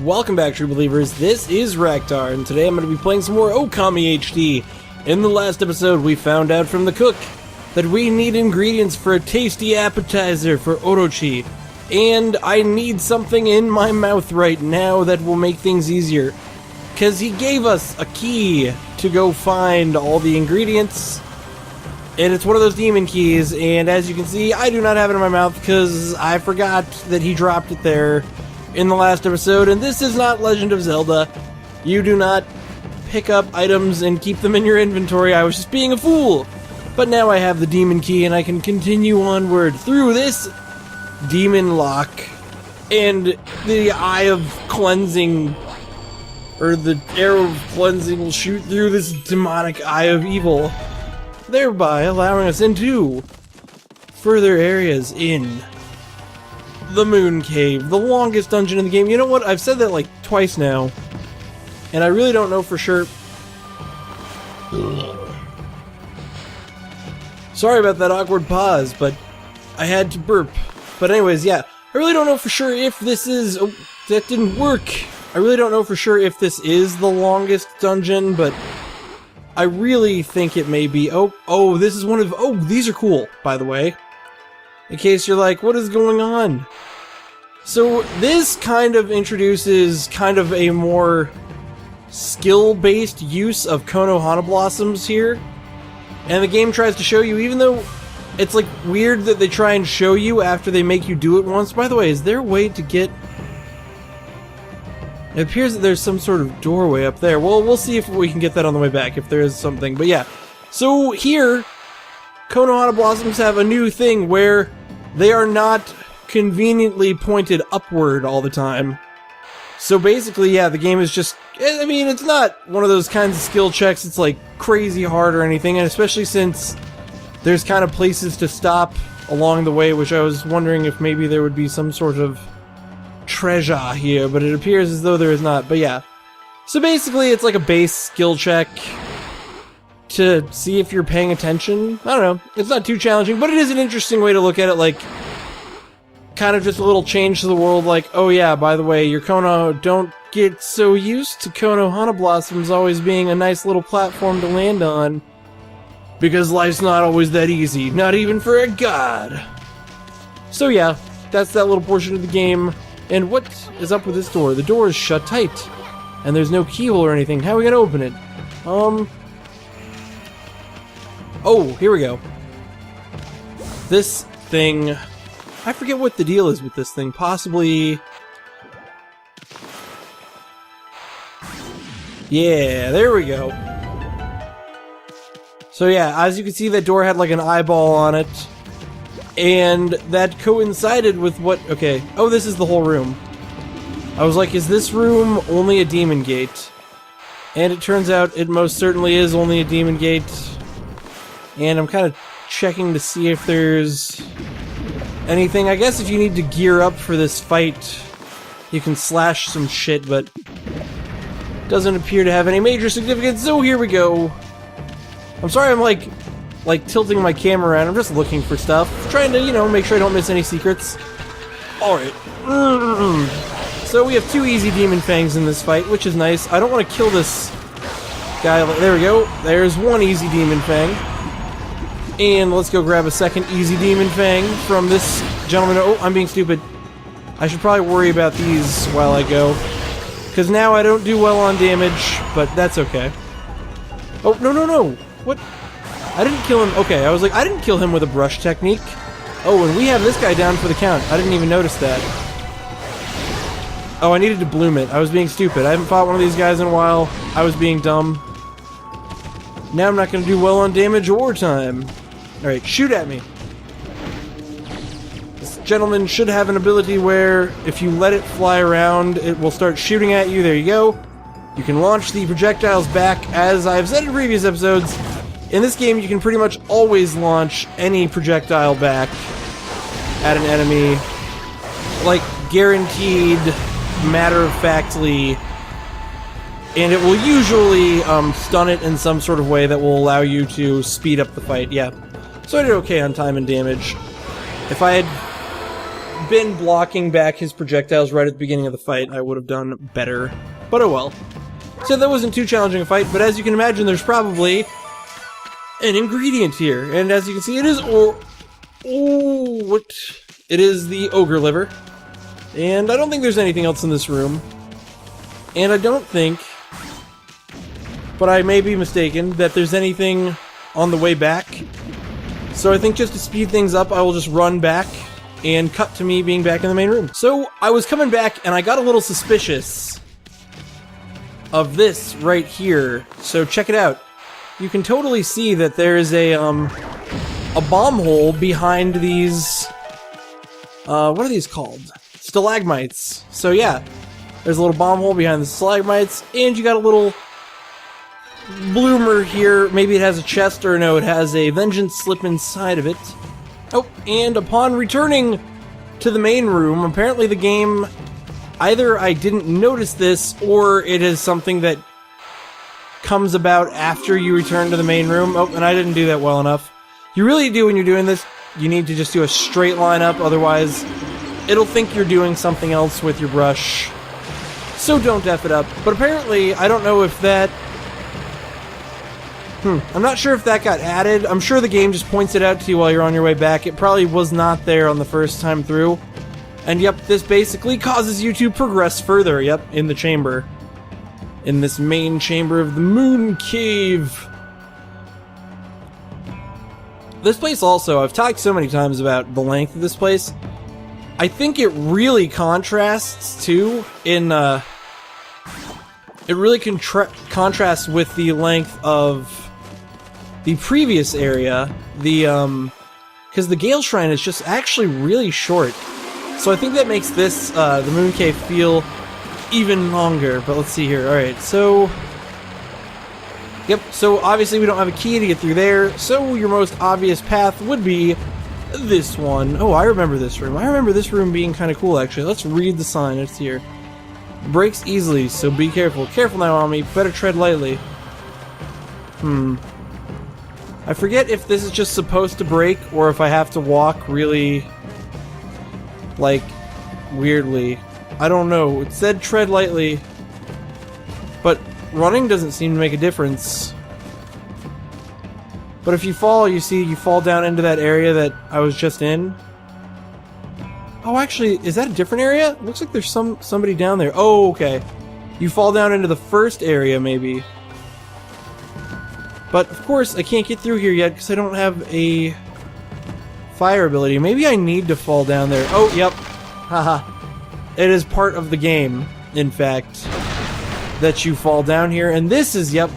welcome back, true believers. This is Raktar, and today I'm going to be playing some more Okami HD. In the last episode, we found out from the cook that we need ingredients for a tasty appetizer for Orochi, and I need something in my mouth right now that will make things easier, because he gave us a key to go find all the ingredients, and it's one of those demon keys, and as you can see, I do not have it in my mouth because I forgot that he dropped it there in the last episode, and this is not Legend of Zelda. You do not pick up items and keep them in your inventory. I was just being a fool. But now I have the demon key and I can continue onward through this demon lock, and the eye of cleansing, or the arrow of cleansing, will shoot through this demonic eye of evil, thereby allowing us into further areas in the Moon Cave, the longest dungeon in the game. You know what? I've said that like twice now, and I really don't know for sure. Sorry about that awkward pause, but I had to burp. But anyways, yeah, I really don't know for sure if this is... Oh, that didn't work. I really don't know for sure if this is the longest dungeon, but I really think it may be. Oh, this is one of... Oh, these are cool, by the way. In case you're like, what is going on? So this kind of introduces kind of a more skill-based use of Konohana Blossoms here. And the game tries to show you, even though it's like weird that they try and show you after they make you do it once. By the way, is there a way to get... It appears that there's some sort of doorway up there. Well, we'll see if we can get that on the way back, if there is something. But yeah, so here, Konohana Blossoms have a new thing where they are not conveniently pointed upward all the time. So basically, yeah, the game is just... I mean, it's not one of those kinds of skill checks it's like crazy hard or anything, and especially since there's kind of places to stop along the way, which I was wondering if maybe there would be some sort of treasure here, but it appears as though there is not. But yeah, so basically it's like a base skill check to see if you're paying attention. I don't know, it's not too challenging, but it is an interesting way to look at it, like kind of just a little change to the world, like, oh yeah, by the way, your Kono, don't get so used to Konohana Blossoms always being a nice little platform to land on, because life's not always that easy, not even for a god. So yeah, that's that little portion of the game. And what is up with this door? The door is shut tight, and there's no keyhole or anything. How are we gonna open it? Oh, here we go. This thing... I forget what the deal is with this thing. Possibly... Yeah, there we go. So yeah, as you can see, that door had like an eyeball on it, and that coincided with what... Okay, oh, this is the whole room. I was like, is this room only a demon gate? And it turns out it most certainly is only a demon gate. And I'm kind of checking to see if there's anything. I guess if you need to gear up for this fight, you can slash some shit, but doesn't appear to have any major significance, so here we go. I'm sorry I'm like tilting my camera around. I'm just looking for stuff, trying to, you know, make sure I don't miss any secrets. Alright. So we have two easy demon fangs in this fight, which is nice. I don't want to kill this guy. There we go. There's one easy demon fang. And let's go grab a second easy demon fang from this gentleman. Oh, I'm being stupid. I should probably worry about these while I go, because now I don't do well on damage, but that's okay. Oh, no. What? I didn't kill him. Okay, I was like, I didn't kill him with a brush technique. Oh, and we have this guy down for the count. I didn't even notice that. Oh, I needed to bloom it. I was being stupid. I haven't fought one of these guys in a while. I was being dumb. Now I'm not going to do well on damage or time. Alright, shoot at me. This gentleman should have an ability where if you let it fly around, it will start shooting at you. There you go. You can launch the projectiles back. As I've said in previous episodes, in this game you can pretty much always launch any projectile back at an enemy. Like, guaranteed, matter-of-factly. And it will usually stun it in some sort of way that will allow you to speed up the fight, yeah. So I did okay on time and damage. If I had been blocking back his projectiles right at the beginning of the fight, I would have done better. But oh well. So that wasn't too challenging a fight, but as you can imagine, there's probably an ingredient here. And as you can see, it is it is the ogre liver. And I don't think there's anything else in this room. And I don't think, but I may be mistaken, that there's anything on the way back. So I think just to speed things up, I will just run back and cut to me being back in the main room. So I was coming back and I got a little suspicious of this right here. So check it out. You can totally see that there is a bomb hole behind these, what are these called? Stalagmites. So yeah, there's a little bomb hole behind the stalagmites, and you got a little bloomer here. Maybe it has a chest, or no, it has a vengeance slip inside of it. Oh, and upon returning to the main room, apparently the game, either I didn't notice this, or it is something that comes about after you return to the main room. Oh, and I didn't do that well enough. You really do, when you're doing this, you need to just do a straight line up, otherwise it'll think you're doing something else with your brush. So don't F it up. But apparently, I don't know if that... I'm not sure if that got added. I'm sure the game just points it out to you while you're on your way back. It probably was not there on the first time through. And yep, this basically causes you to progress further, yep, in the chamber. In this main chamber of the Moon Cave. This place also, I've talked so many times about the length of this place. I think it really contrasts, too, in, it really contrasts with the length of the previous area, because the Gale Shrine is just actually really short. So I think that makes this, the Moon Cave, feel even longer. But let's see here. Alright, so... Yep, so obviously we don't have a key to get through there, so your most obvious path would be this one. Oh, I remember this room. I remember this room being kind of cool, actually. Let's read the sign. It's here. Breaks easily, so be careful. Careful now, Ami. Better tread lightly. I forget if this is just supposed to break, or if I have to walk really... like, weirdly. I don't know. It said tread lightly, but running doesn't seem to make a difference. But if you fall, you see, you fall down into that area that I was just in. Oh, actually, is that a different area? It looks like there's somebody down there. Oh, okay. You fall down into the first area, maybe. But, of course, I can't get through here yet because I don't have a fire ability. Maybe I need to fall down there. Oh, yep. Haha. It is part of the game, in fact, that you fall down here. And this is, yep.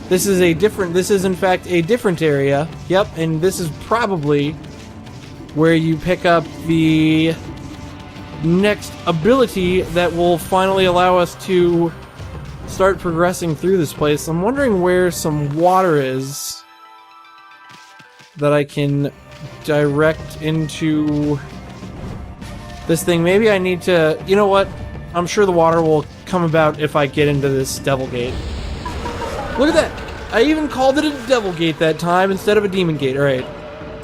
This is in fact a different area. Yep, and this is probably where you pick up the next ability that will finally allow us to start progressing through this place. I'm wondering where some water is that I can direct into this thing. Maybe I need to... You know what? I'm sure the water will come about if I get into this devil gate. Look at that! I even called it a devil gate that time instead of a demon gate. Alright.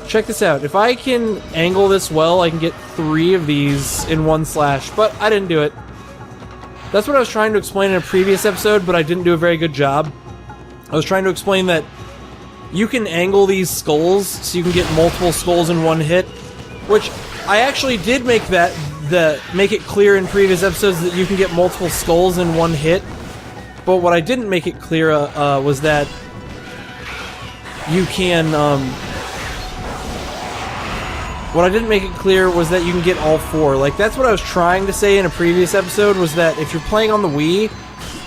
Check this out. If I can angle this well, I can get 3 of these in one slash. But I didn't do it. That's what I was trying to explain in a previous episode, but I didn't do a very good job. I was trying to explain that you can angle these skulls so you can get multiple skulls in one hit, which I actually did make make it clear in previous episodes that you can get multiple skulls in one hit. But what I didn't make it clear was that you can, what I didn't make it clear was that you can get all 4. Like, that's what I was trying to say in a previous episode, was that if you're playing on the Wii,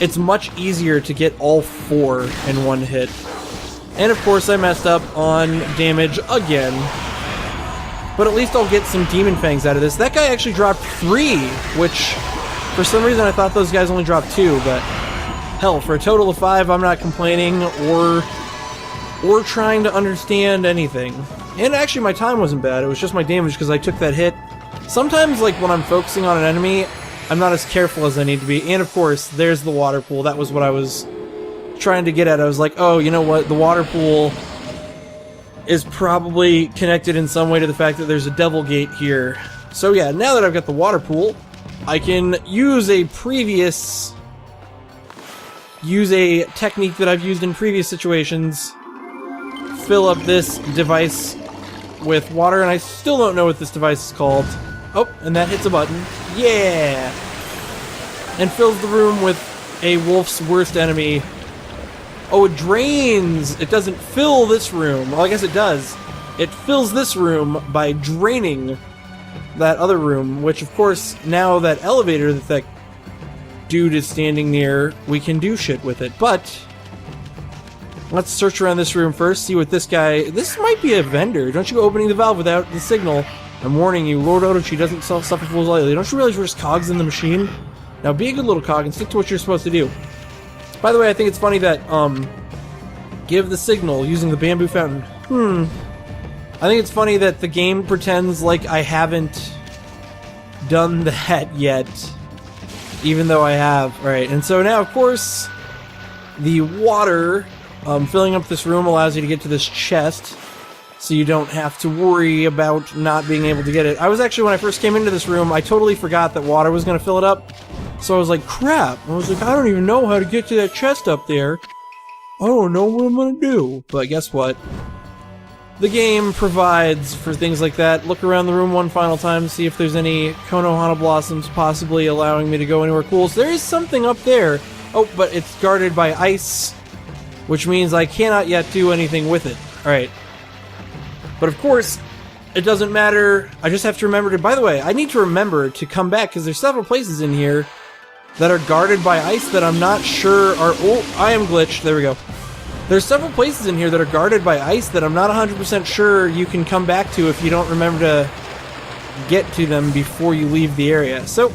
it's much easier to get all 4 in one hit. And of course I messed up on damage again. But at least I'll get some Demon Fangs out of this. That guy actually dropped 3, which, for some reason I thought those guys only dropped 2, but... hell, for a total of 5, I'm not complaining or trying to understand anything. And actually, my time wasn't bad. It was just my damage because I took that hit. Sometimes, like, when I'm focusing on an enemy, I'm not as careful as I need to be. And, of course, there's the water pool. That was what I was trying to get at. I was like, oh, you know what? The water pool is probably connected in some way to the fact that there's a devil gate here. So yeah, now that I've got the water pool, I can use a technique that I've used in previous situations. Fill up this device with water, and I still don't know what this device is called. Oh, and that hits a button. Yeah! And fills the room with a wolf's worst enemy. Oh, it drains! It doesn't fill this room. Well, I guess it does. It fills this room by draining that other room, which, of course, now that elevator that dude is standing near, we can do shit with it. But let's search around this room first, see what this guy... This might be a vendor. Don't you go opening the valve without the signal. I'm warning you, Lord Odochi doesn't suffer fools lightly. Don't you realize we're just cogs in the machine? Now be a good little cog and stick to what you're supposed to do. By the way, I think it's funny that, give the signal using the bamboo fountain. I think it's funny that the game pretends like I haven't done that yet, even though I have. Right, and so now, of course, the water filling up this room allows you to get to this chest, so you don't have to worry about not being able to get it. I was actually, when I first came into this room, I totally forgot that water was going to fill it up, so I was like, crap. I was like, I don't even know how to get to that chest up there. I don't know what I'm going to do. But guess what? The game provides for things like that. Look around the room one final time to see if there's any Konohana blossoms possibly allowing me to go anywhere cool. So there is something up there. Oh, but it's guarded by ice, which means I cannot yet do anything with it. Alright. But of course, it doesn't matter. I just have to remember to... By the way, I need to remember to come back, because there's several places in here that are guarded by ice that I'm not sure are... Oh, I am glitched. There we go. There's several places in here that are guarded by ice that I'm not 100% sure you can come back to if you don't remember to get to them before you leave the area. So,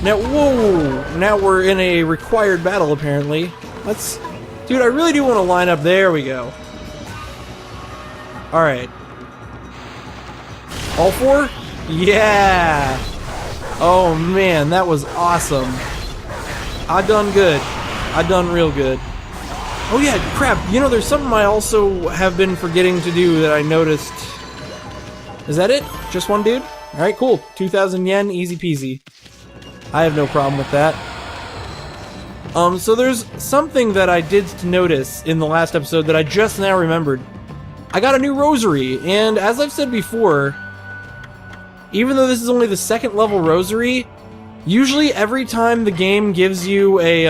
now, whoa! Now we're in a required battle, apparently. Let's... Dude, I really do want to line up. There we go. Alright. All four? Yeah! Oh man, that was awesome. I done good. I done real good. Oh yeah, crap. You know, there's something I also have been forgetting to do that I noticed. Is that it? Just one dude? Alright, cool. 2,000 yen, easy peasy. I have no problem with that. So there's something that I did notice in the last episode that I just now remembered. I got a new rosary, and as I've said before, even though this is only the second level rosary, usually every time the game gives you a,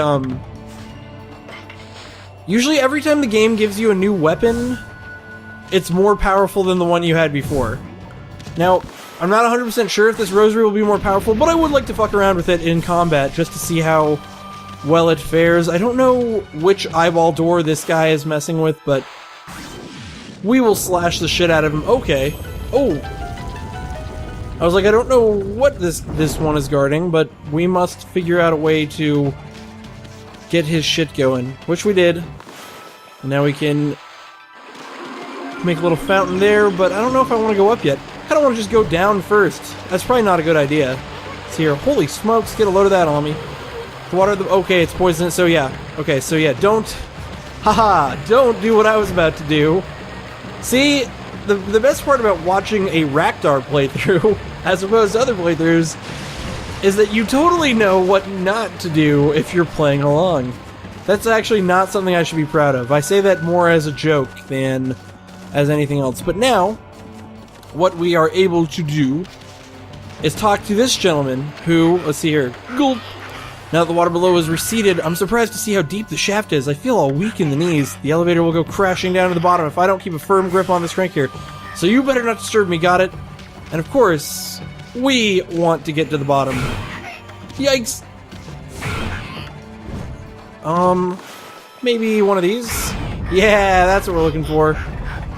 Usually every time the game gives you a new weapon, it's more powerful than the one you had before. Now, I'm not 100% sure if this rosary will be more powerful, but I would like to fuck around with it in combat just to see how well it fares. I don't know which eyeball door this guy is messing with, but we will slash the shit out of him. Okay. Oh! I was like, I don't know what this one is guarding, but we must figure out a way to get his shit going, which we did. And now we can make a little fountain there, but I don't know if I want to go up yet. I don't want to just go down first. That's probably not a good idea. Let's see here. Holy smokes, get a load of that on me. The water, okay, it's poisonous, so yeah. Okay, so yeah, don't... Haha, don't do what I was about to do. See, the best part about watching a Raktar playthrough, as opposed to other playthroughs, is that you totally know what not to do if you're playing along. That's actually not something I should be proud of. I say that more as a joke than as anything else. But now, what we are able to do is talk to this gentleman who, let's see here, gulp. Now that the water below is receded, I'm surprised to see how deep the shaft is. I feel all weak in the knees. The elevator will go crashing down to the bottom if I don't keep a firm grip on this crank here. So you better not disturb me, got it? And of course, we want to get to the bottom. Yikes! Maybe one of these? Yeah, that's what we're looking for.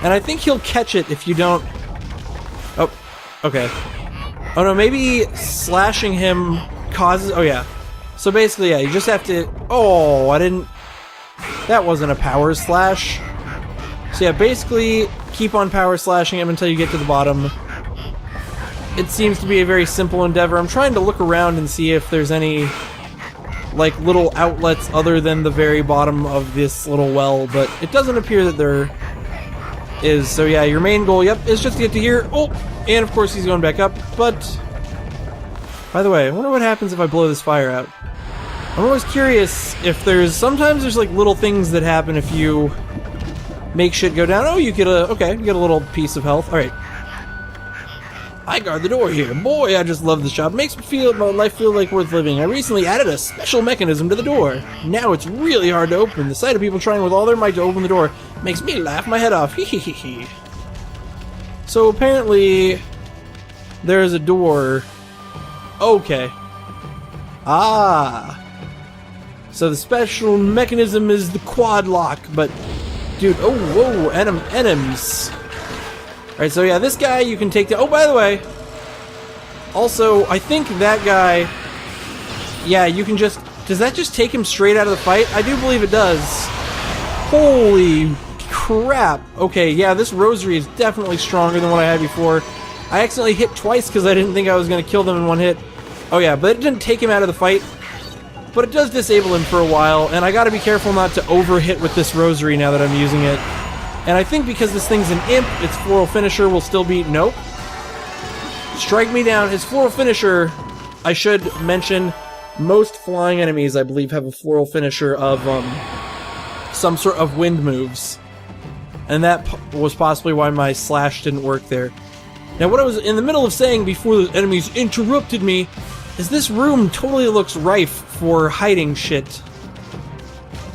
And I think he'll catch it if you don't... Oh, okay. Oh no, maybe slashing him causes... Oh yeah. So basically, yeah, you just have to... Oh, I didn't... That wasn't a power slash. So yeah, basically, keep on power slashing him until you get to the bottom. It seems to be a very simple endeavor. I'm trying to look around and see if there's any, like, little outlets other than the very bottom of this little well, but it doesn't appear that there is. So yeah, your main goal, yep, is just to get to here. Oh, and of course he's going back up. But, by the way, I wonder what happens if I blow this fire out. I'm always curious if sometimes there's like little things that happen if you make shit go down. Oh, you get you get a little piece of health. Alright. I guard the door here. Boy, I just love this job. Makes my life feel like worth living. I recently added a special mechanism to the door. Now it's really hard to open. The sight of people trying with all their might to open the door makes me laugh my head off. Hee. So apparently there's a door. Okay. Ah. So the special mechanism is the quad lock, but dude, oh whoa, enemies. Alright, so yeah, this guy you can take down. Oh, by the way, also, I think that guy, yeah, you can just, does that just take him straight out of the fight? I do believe it does. Holy crap. Okay, yeah, this rosary is definitely stronger than what I had before. I accidentally hit twice because I didn't think I was going to kill them in one hit. Oh yeah, but it didn't take him out of the fight. But it does disable him for a while, and I gotta be careful not to over-hit with this rosary now that I'm using it. And I think because this thing's an imp, its floral finisher will still be... Nope. Strike me down. His floral finisher, I should mention, most flying enemies, I believe, have a floral finisher of, some sort of wind moves. And that was possibly why my slash didn't work there. Now, what I was in the middle of saying before the enemies interrupted me is this room totally looks rife for hiding shit.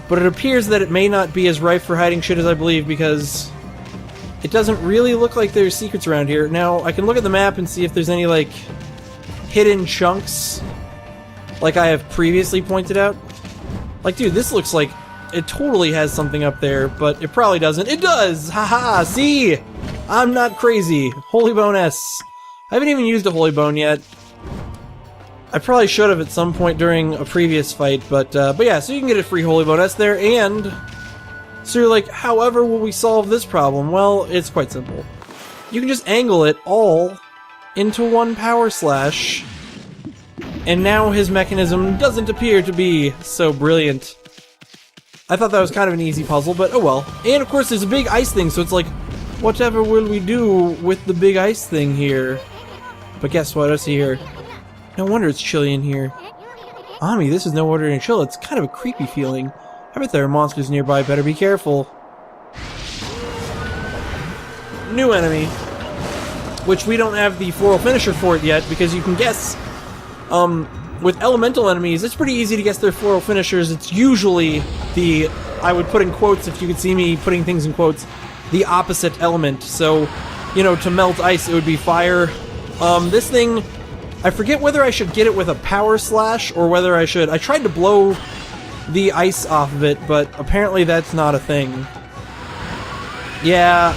But it appears that it may not be as rife for hiding shit as I believe, because it doesn't really look like there's secrets around here. Now, I can look at the map and see if there's any, like, hidden chunks, like I have previously pointed out. Like, dude, this looks like it totally has something up there, but it probably doesn't. It does! Haha, see? I'm not crazy. Holy Bone S. I haven't even used a Holy Bone yet. I probably should have at some point during a previous fight, but yeah, so you can get a free Holy Bone S there, and so you're like, however will we solve this problem? Well, it's quite simple. You can just angle it all into one power slash, and now his mechanism doesn't appear to be so brilliant. I thought that was kind of an easy puzzle, but oh well. And of course there's a big ice thing, so it's like, whatever will we do with the big ice thing here? But guess what, I see here. No wonder it's chilly in here. Ami, this is no ordinary chill. It's kind of a creepy feeling. I bet there are monsters nearby. Better be careful. New enemy. Which we don't have the floral finisher for it yet, because you can guess, with elemental enemies, it's pretty easy to guess their floral finishers. It's usually the, I would put in quotes, if you could see me putting things in quotes, the opposite element. So, you know, to melt ice, it would be fire. This thing... I forget whether I should get it with a power slash or whether I should... I tried to blow the ice off of it, but apparently that's not a thing. Yeah,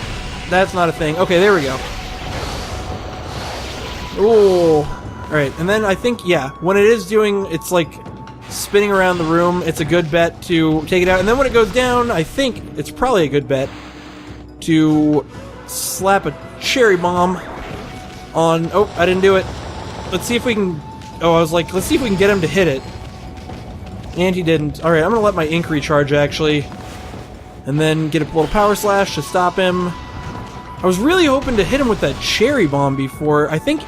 that's not a thing. Okay, there we go. Ooh. Alright, and then I think, yeah, when it is doing... It's like spinning around the room, it's a good bet to take it out. And then when it goes down, I think it's probably a good bet to slap a cherry bomb on... Oh, I didn't do it. Let's see if we can... Oh, I was like, let's see if we can get him to hit it. And he didn't. Alright, I'm gonna let my ink recharge, actually. And then get a little power slash to stop him. I was really hoping to hit him with that cherry bomb before. I think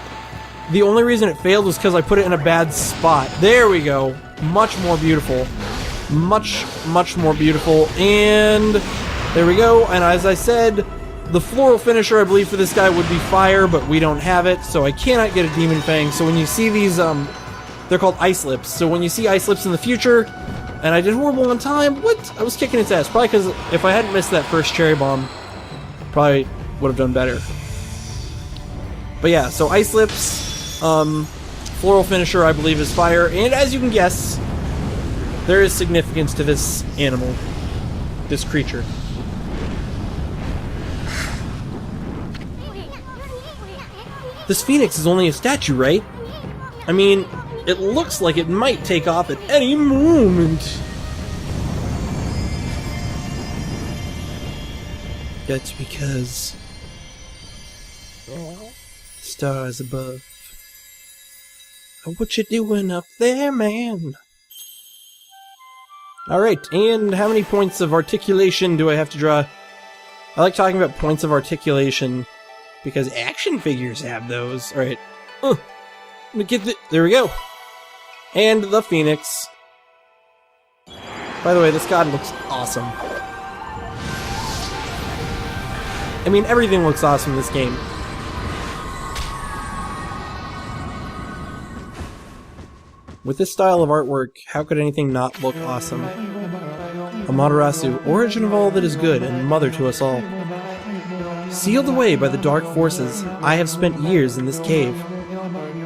the only reason it failed was because I put it in a bad spot. There we go. Much more beautiful. Much, much more beautiful. And there we go. And as I said... The floral finisher, I believe, for this guy would be fire, but we don't have it, so I cannot get a Demon Fang. So when you see these, they're called Ice Lips. So when you see Ice Lips in the future, and I did horrible on time, what? I was kicking its ass. Probably because if I hadn't missed that first cherry bomb, probably would have done better. But yeah, so Ice Lips, floral finisher, I believe, is fire, and as you can guess, there is significance to this animal, this creature. This phoenix is only a statue, right? I mean, it looks like it might take off at any moment. That's because... stars above. What you doing up there, man? Alright, and how many points of articulation do I have to draw? I like talking about points of articulation because action figures have those. Alright. There we go. And the Phoenix. By the way, this god looks awesome. I mean, everything looks awesome in this game. With this style of artwork, how could anything not look awesome? Amaterasu, origin of all that is good and mother to us all. Sealed away by the dark forces, I have spent years in this cave.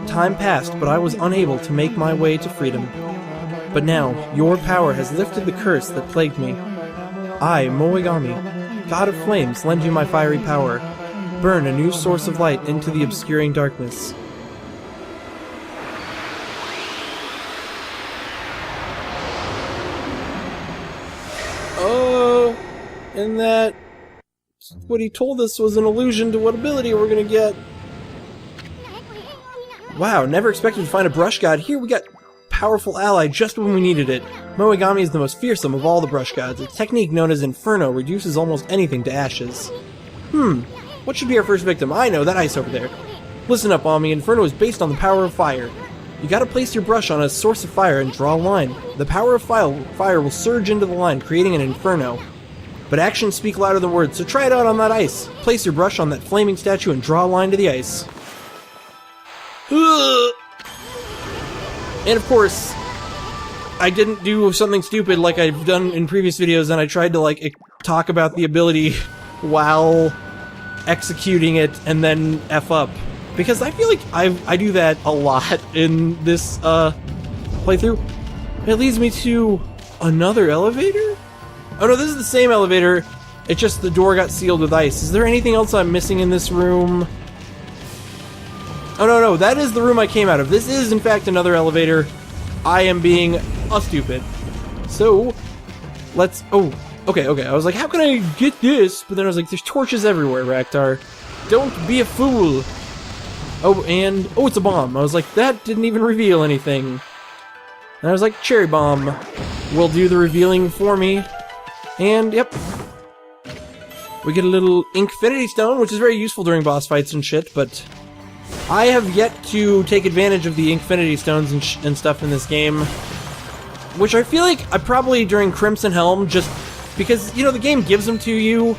Time passed, but I was unable to make my way to freedom. But now, your power has lifted the curse that plagued me. I, Moegami, god of flames, lend you my fiery power. Burn a new source of light into the obscuring darkness. Oh, and that... what he told us was an allusion to what ability we're gonna get. Wow, never expected to find a brush god. Here we got powerful ally just when we needed it. Moegami is the most fearsome of all the brush gods. Its technique known as Inferno reduces almost anything to ashes. What should be our first victim? I know, that ice over there. Listen up, Ami. Inferno is based on the power of fire. You gotta place your brush on a source of fire and draw a line. The power of fire will surge into the line, creating an inferno. But actions speak louder than words, so try it out on that ice. Place your brush on that flaming statue and draw a line to the ice. Ugh. And of course, I didn't do something stupid like I've done in previous videos, and I tried to like talk about the ability while executing it and then F up. Because I feel like I do that a lot in this playthrough. It leads me to another elevator? Oh no, this is the same elevator, it's just the door got sealed with ice. Is there anything else I'm missing in this room? Oh no, that is the room I came out of. This is in fact another elevator. I am being a stupid. So, let's... oh, okay, I was like, how can I get this? But then I was like, there's torches everywhere, Raktar. Don't be a fool. Oh, and... oh, it's a bomb. I was like, that didn't even reveal anything. And I was like, cherry bomb will do the revealing for me. And, yep. We get a little infinity stone, which is very useful during boss fights and shit, but I have yet to take advantage of the infinity stones and stuff in this game. Which I feel like I probably, during Crimson Helm, just... because, you know, the game gives them to you.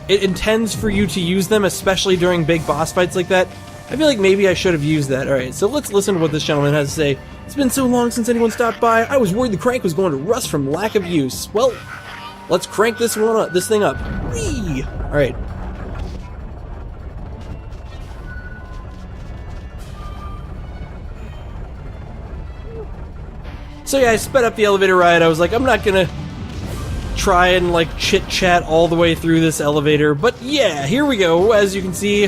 It intends for you to use them, especially during big boss fights like that. I feel like maybe I should have used that. Alright, so let's listen to what this gentleman has to say. It's been so long since anyone stopped by, I was worried the crank was going to rust from lack of use. Well, let's crank this thing up. Whee! Alright. So yeah, I sped up the elevator ride. I was like, I'm not gonna try and like chit-chat all the way through this elevator, but yeah, here we go. As you can see,